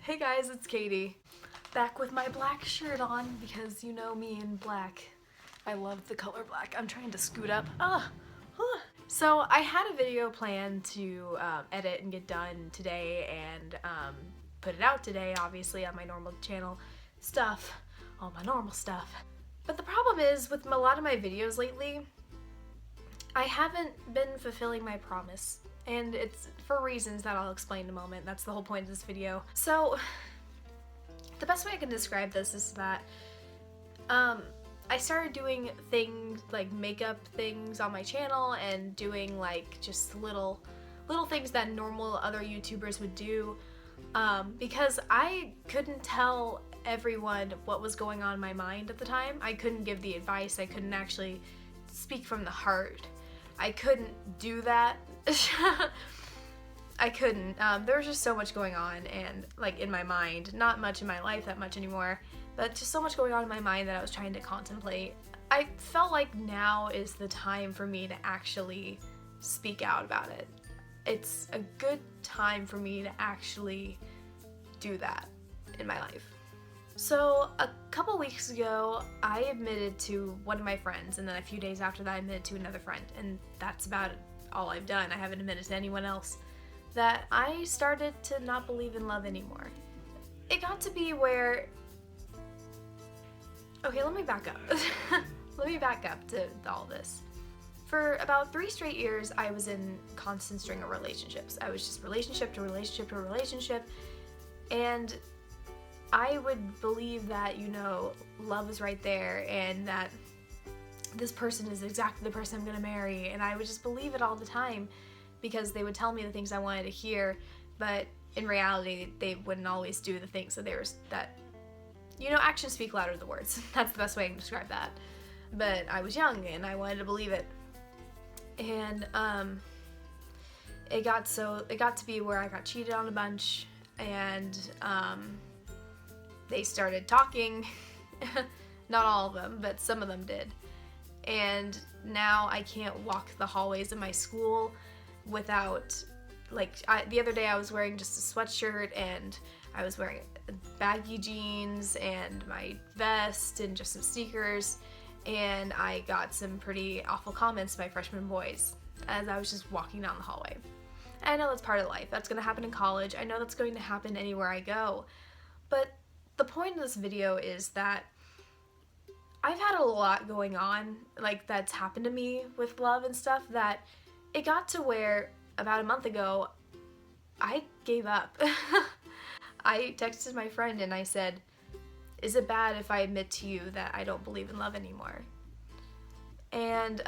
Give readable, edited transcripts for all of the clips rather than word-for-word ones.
Hey guys, it's Katie. Back with my black shirt on because you know me in black. I love the color black. I'm trying to scoot up. So I had a video planned to edit and get done today and put it out today, obviously, on my normal channel stuff, all my normal stuff. But the problem is with a lot of my videos lately, I haven't been fulfilling my promise. And it's for reasons that I'll explain in a moment. That's the whole point of this video. So, the best way I can describe this is that I started doing things like makeup things on my channel and doing like just little things that normal other YouTubers would do because I couldn't tell everyone what was going on in my mind at the time. I couldn't give the advice. I couldn't actually speak from the heart. I couldn't do that. I couldn't. There was just so much going on and like in my mind, not much in my life that much anymore, but just so much going on in my mind that I was trying to contemplate. I felt like now is the time for me to actually speak out about it. It's a good time for me to actually do that in my life. So a couple weeks ago, I admitted to one of my friends, and then a few days after that, I admitted to another friend, and that's about all I've done. I haven't admitted to anyone else that I started to not believe in love anymore. It got to be where... Okay, let me back up. Let me back up to all this. For about 3 straight years, I was in constant string of relationships. I was just relationship to relationship to relationship, and I would believe that, you know, love is right there and that this person is exactly the person I'm gonna marry, and I would just believe it all the time because they would tell me the things I wanted to hear, but in reality, they wouldn't always do the things that you know, actions speak louder than words. That's the best way I can describe that. But I was young and I wanted to believe it. And it got to be where I got cheated on a bunch, and they started talking. Not all of them, but some of them did. And now I can't walk the hallways of my school without, the other day I was wearing just a sweatshirt and I was wearing baggy jeans and my vest and just some sneakers, and I got some pretty awful comments by freshman boys as I was just walking down the hallway. And I know that's part of life. That's gonna happen in college. I know that's going to happen anywhere I go. But the point of this video is that I've had a lot going on, like, that's happened to me with love and stuff, that it got to where about a month ago I gave up. I texted my friend and I said, is it bad if I admit to you that I don't believe in love anymore? And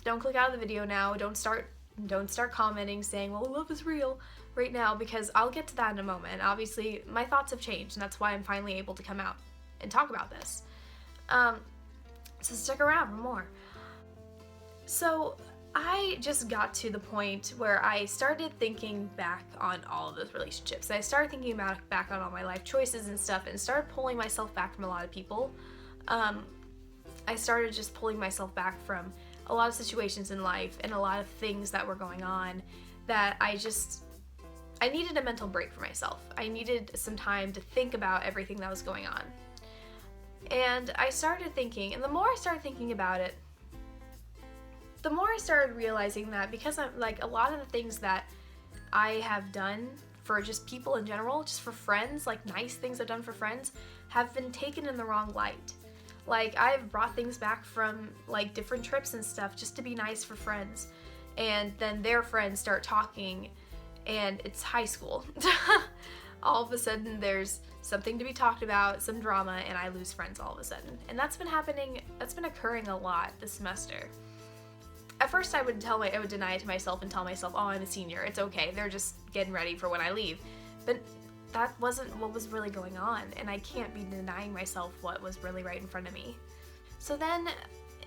don't click out of the video now. Don't start commenting saying, well, love is real right now, because I'll get to that in a moment. Obviously, my thoughts have changed, and that's why I'm finally able to come out and talk about this. So stick around for more. So I just got to the point where I started thinking back on all of those relationships. I started thinking back on all my life choices and stuff, and started pulling myself back from a lot of people. I started just pulling myself back from a lot of situations in life and a lot of things that were going on that I needed a mental break for myself. I needed some time to think about everything that was going on. And I started thinking, and the more I started thinking about it, the more I started realizing that because I'm like a lot of the things that I have done for just people in general, just for friends, like nice things I've done for friends, have been taken in the wrong light. Like, I've brought things back from like different trips and stuff just to be nice for friends, and then their friends start talking and it's high school. All of a sudden there's something to be talked about, some drama, and I lose friends all of a sudden. And that's been occurring a lot this semester. At first I would deny it to myself and tell myself, oh, I'm a senior, it's okay, they're just getting ready for when I leave. But that wasn't what was really going on, and I can't be denying myself what was really right in front of me. So then,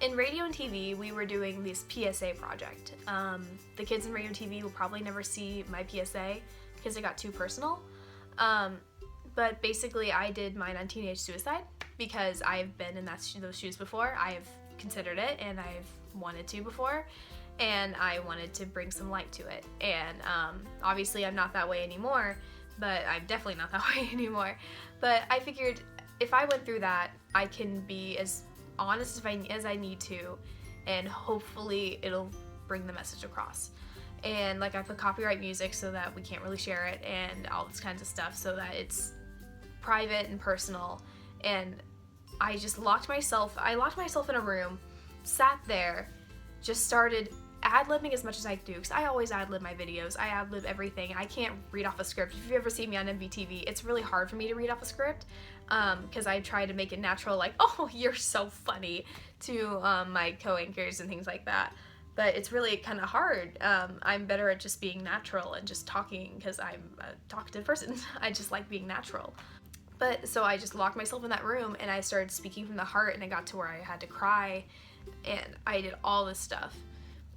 in radio and TV, we were doing this PSA project. The kids in radio and TV will probably never see my PSA because it got too personal. But basically I did mine on teenage suicide because I've been in those shoes before. I've considered it and I've wanted to before, and I wanted to bring some light to it. And obviously I'm not that way anymore, but I'm definitely not that way anymore. But I figured if I went through that, I can be as honest as I need to, and hopefully it'll bring the message across. And like, I put copyright music so that we can't really share it, and all this kinds of stuff so that it's private and personal. And I locked myself in a room, sat there, just started ad-libbing as much as I do, because I always ad-lib my videos. I ad-lib everything. I can't read off a script. If you ever see me on MVTV, it's really hard for me to read off a script, because I try to make it natural, like, oh, you're so funny, to my co-anchors and things like that. But it's really kind of hard. I'm better at just being natural and just talking, because I'm a talkative person. I just like being natural. But so I just locked myself in that room, and I started speaking from the heart, and I got to where I had to cry, and I did all this stuff.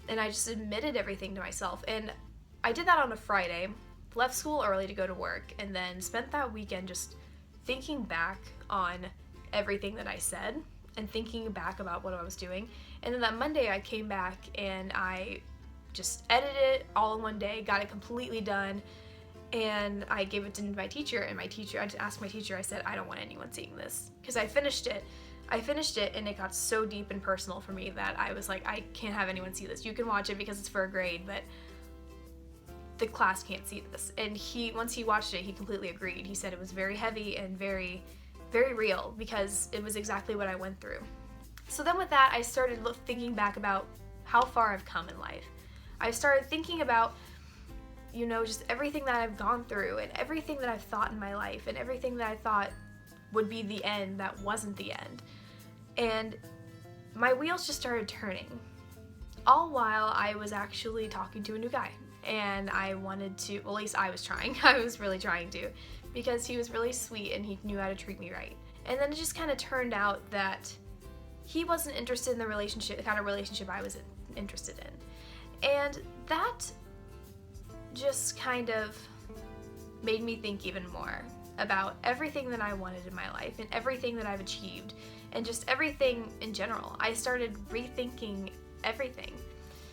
And I just admitted everything to myself. And I did that on a Friday, left school early to go to work, and then spent that weekend just thinking back on everything that I said and thinking back about what I was doing. And then that Monday I came back and I just edited it all in one day, got it completely done, and I gave it to my teacher. And I asked my teacher, I said, I don't want anyone seeing this, because I finished it, and it got so deep and personal for me that I was like, I can't have anyone see this. You can watch it because it's for a grade, but the class can't see this. And once he watched it, he completely agreed. He said it was very heavy and very, very real, because it was exactly what I went through. So then with that, I started thinking back about how far I've come in life. I started thinking about, just everything that I've gone through, and everything that I've thought in my life, and everything that I thought would be the end that wasn't the end. And my wheels just started turning, all while I was actually talking to a new guy. And I wanted to, well, at least I was trying. I was really trying to, because he was really sweet and he knew how to treat me right. And then it just kind of turned out that he wasn't interested in the kind of relationship I was interested in. And that just kind of made me think even more about everything that I wanted in my life and everything that I've achieved and just everything in general. I started rethinking everything.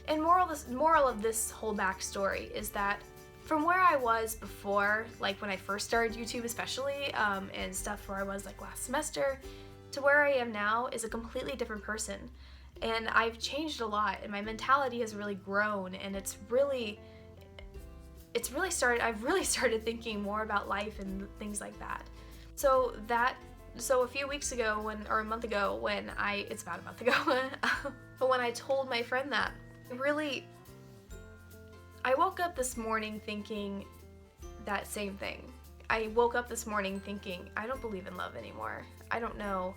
And moral of this whole backstory is that from where I was before, like when I first started YouTube especially, and stuff where I was like last semester, to where I am now is a completely different person. And I've changed a lot, and my mentality has really grown, and I've really started thinking more about life and things like that. So a few weeks ago, or a month ago, it's about a month ago, but when I told my friend that, I woke up this morning thinking that same thing. I woke up this morning thinking, I don't believe in love anymore. I don't know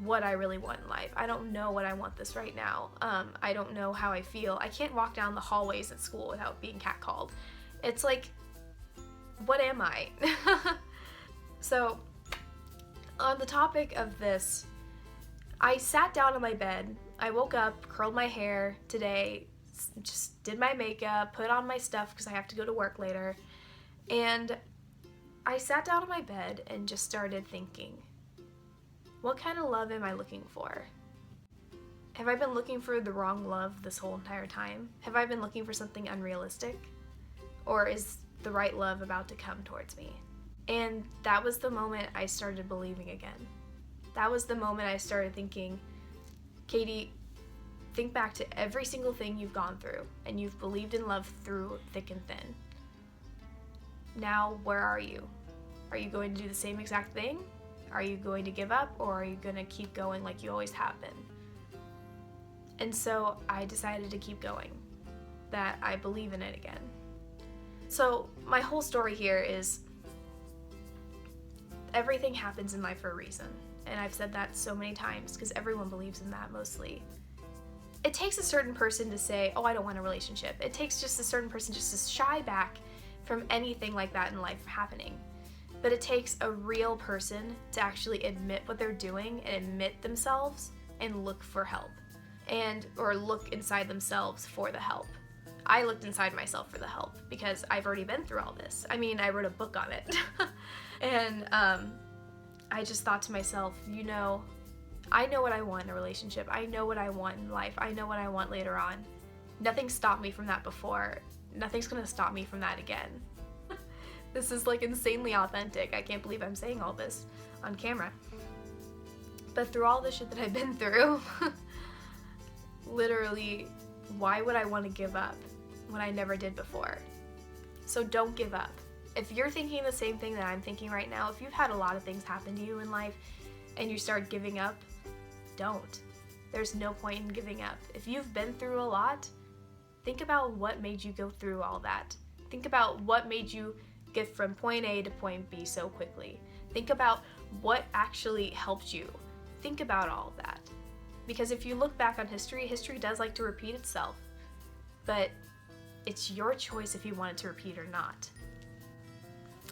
what I really want in life. I don't know what I want this right now. I don't know how I feel. I can't walk down the hallways at school without being catcalled. It's like, what am I? So, on the topic of this, I sat down on my bed. I woke up, curled my hair today, just did my makeup, put on my stuff because I have to go to work later, and I sat down on my bed and just started thinking, what kind of love am I looking for? Have I been looking for the wrong love this whole entire time? Have I been looking for something unrealistic? Or is the right love about to come towards me? And that was the moment I started believing again. That was the moment I started thinking, Katie, think back to every single thing you've gone through, and you've believed in love through thick and thin. Now, where are you? Are you going to do the same exact thing? Are you going to give up, or are you going to keep going like you always have been? And so I decided to keep going, that I believe in it again. So my whole story here is everything happens in life for a reason. And I've said that so many times because everyone believes in that mostly. It takes a certain person to say, oh, I don't want a relationship. It takes just a certain person just to shy back from anything like that in life happening. But it takes a real person to actually admit what they're doing and admit themselves and look for help, or look inside themselves for the help. I looked inside myself for the help because I've already been through all this. I mean, I wrote a book on it. And I just thought to myself, I know what I want in a relationship. I know what I want in life. I know what I want later on. Nothing stopped me from that before. Nothing's gonna stop me from that again. This is like insanely authentic. I can't believe I'm saying all this on camera. But through all the shit that I've been through, literally, why would I want to give up when I never did before? So don't give up. If you're thinking the same thing that I'm thinking right now, if you've had a lot of things happen to you in life and you start giving up, don't. There's no point in giving up. If you've been through a lot, think about what made you go through all that. Think about what made you get from point A to point B so quickly. Think about what actually helped you. Think about all of that. Because if you look back on history, history does like to repeat itself. But it's your choice if you want it to repeat or not.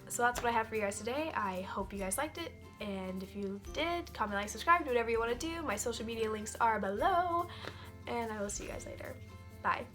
So that's what I have for you guys today. I hope you guys liked it. And if you did, comment, like, subscribe, do whatever you want to do. My social media links are below. And I will see you guys later. Bye.